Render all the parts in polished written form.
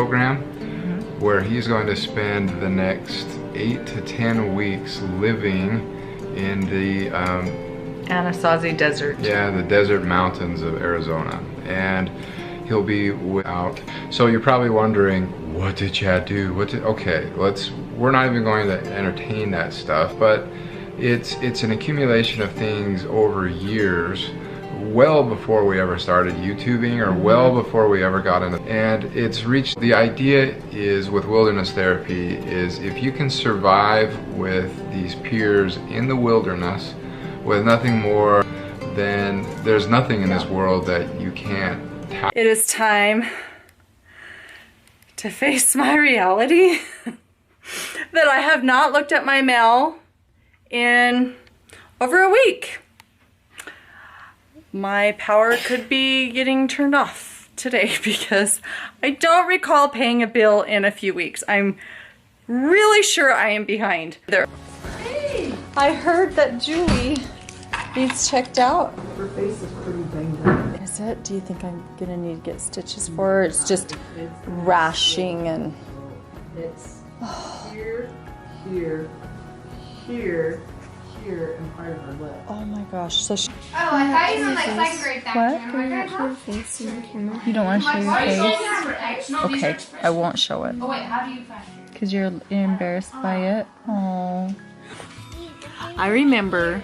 program where he's going to spend the next 8 to 10 weeks living in the Anasazi Desert. Yeah, the desert mountains of Arizona. And he'll be without. So you're probably wondering, what did Chad do? Okay, we're not even going to entertain that stuff, but it's an accumulation of things over years, well before we ever started YouTubing or well before we ever got into, and it's reached, the idea is with wilderness therapy is if you can survive with these peers in the wilderness with nothing more, then there's nothing in this world that you can't tackle. It is time to face my reality that I have not looked at my mail in over a week. My power could be getting turned off today because I don't recall paying a bill in a few weeks. I'm really sure I am behind. There. Hey, I heard that Julie needs checked out. Her face is pretty banged up. Is it? Do you think I'm gonna need to get stitches for her? It's just rashing and... It's here, here, here, here, and part of her lip. Oh my gosh. So she... Oh, I thought you were like second grade back What? then. Can you show your face in the camera? You don't want to show your face? Okay. Okay, I won't show it. Oh wait, how do you find it? Because you're embarrassed by it? Oh. I remember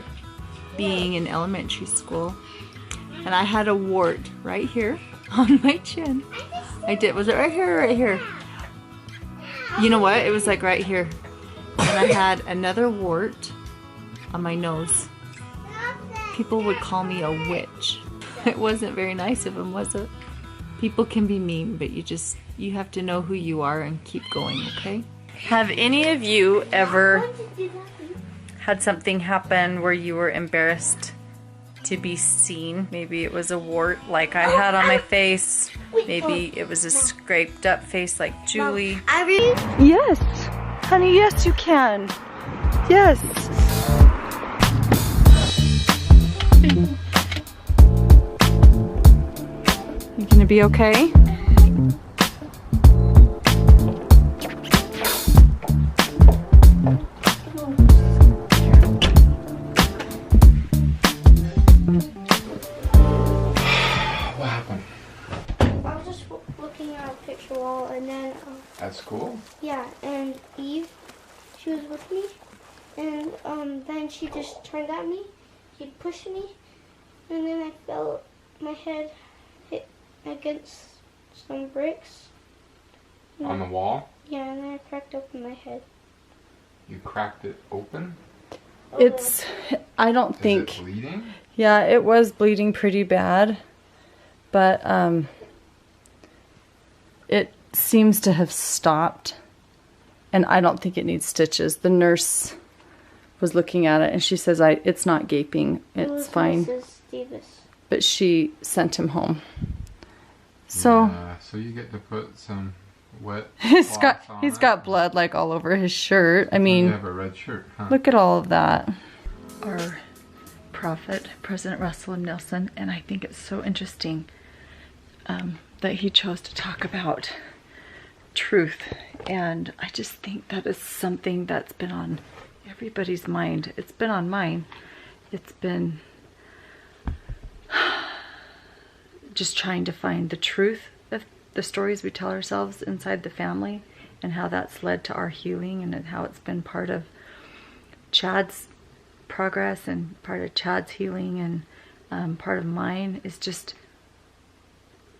being in elementary school and I had a wart right here on my chin. I did. Was it right here or right here? You know what? It was like right here. And I had another wart on my nose. People would call me a witch. It wasn't very nice of them, was it? People can be mean, but you have to know who you are and keep going, okay? Have any of you ever had something happen where you were embarrassed to be seen? Maybe it was a wart like I had on my face. Maybe it was a scraped up face like Julie. Yes, honey, yes you can. Yes. You gonna be okay? What happened? I was just looking at a picture wall, and then At school? yeah, and Eve, she was with me, and then she just turned at me. She pushed me, and then I felt my head hit against some bricks. On the wall? Yeah, and then I cracked open my head. You cracked it open? It's, I don't Is think, it bleeding? yeah, it was bleeding pretty bad, but it seems to have stopped, and I don't think it needs stitches. The nurse was looking at it and she says it's not gaping, it's fine. Mrs. Davis. But she sent him home. So So you get to put some wet he's cloths on it? got blood like all over his shirt. I mean, You have a red shirt, huh? look at all of that. Our prophet, President Russell M. Nelson, and I think it's so interesting that he chose to talk about truth. And I just think that is something that's been on everybody's mind. It's been on mine. It's been just trying to find the truth of the stories we tell ourselves inside the family and how that's led to our healing and how it's been part of Chad's progress and part of Chad's healing and part of mine is just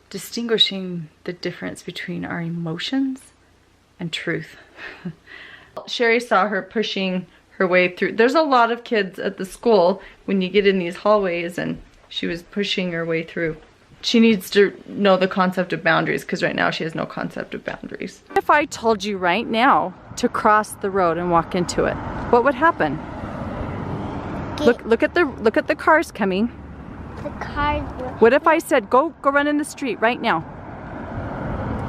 distinguishing the difference between our emotions and truth. Sherry saw her pushing her way through. There's a lot of kids at the school when you get in these hallways, and she was pushing her way through. She needs to know the concept of boundaries because right now she has no concept of boundaries. If I told you right now to cross the road and walk into it, what would happen? Look at the cars coming. The cars were... What if I said go run in the street right now?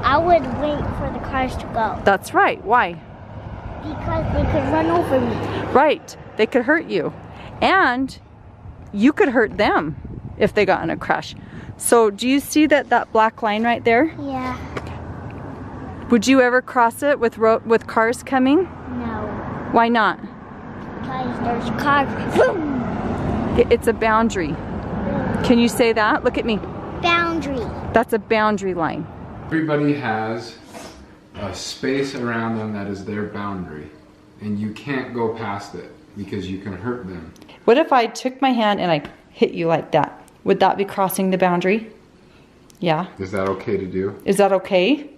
I would wait for the cars to go. That's right. Why? Because they could run over me. Right. They could hurt you. And you could hurt them if they got in a crash. So do you see that black line right there? Yeah. Would you ever cross it with cars coming? No. Why not? Because there's cars. Boom! It's a boundary. Can you say that? Look at me. Boundary. That's a boundary line. Everybody has a space around them that is their boundary, and you can't go past it because you can hurt them. What if I took my hand and I hit you like that? Would that be crossing the boundary? Yeah. Is that okay to do? Is that okay?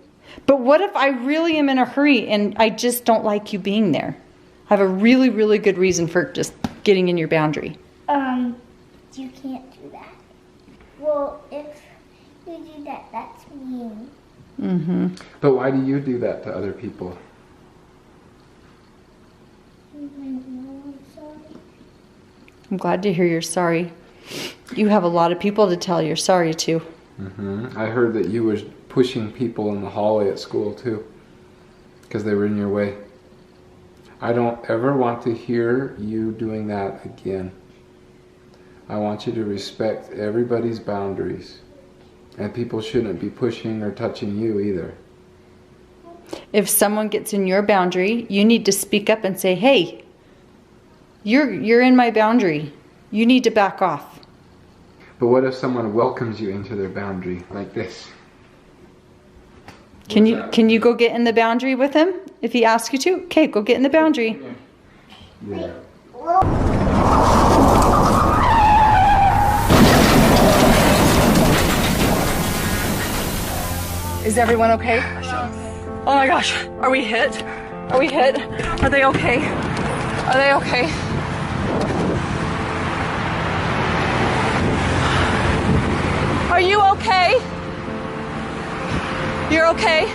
But what if I really am in a hurry and I just don't like you being there? I have a really, really good reason for just getting in your boundary. You can't do that. Well, if you do that, that's mean. Mm-hmm. But why do you do that to other people? I'm sorry. I'm glad to hear you're sorry. You have a lot of people to tell you're sorry to. I heard that you were pushing people in the hallway at school too, because they were in your way. I don't ever want to hear you doing that again. I want you to respect everybody's boundaries, and people shouldn't be pushing or touching you either. If someone gets in your boundary, you need to speak up and say, hey, you're in my boundary. You need to back off. But what if someone welcomes you into their boundary like this? Can you go get in the boundary with him if he asks you to? Okay, go get in the boundary. Yeah. Is everyone okay? Oh my gosh, are we hit? Are we hit? Are they okay? Are they okay? Are you okay? You're okay?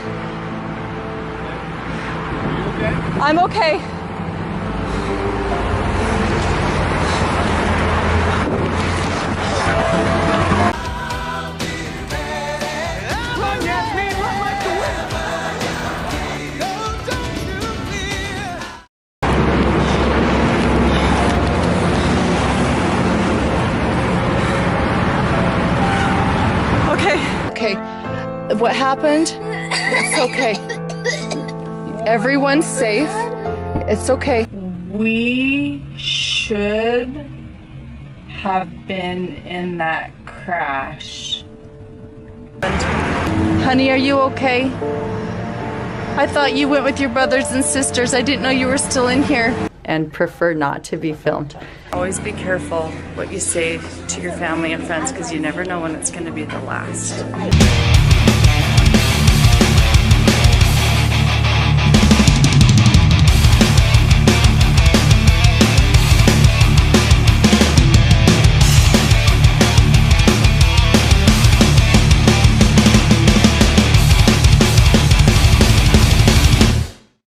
I'm okay. Okay, what happened? It's okay. Everyone's safe. It's okay. We should have been in that crash. Honey, are you okay? I thought you went with your brothers and sisters. I didn't know you were still in here. And prefer not to be filmed. Always be careful what you say to your family and friends because you never know when it's going to be the last.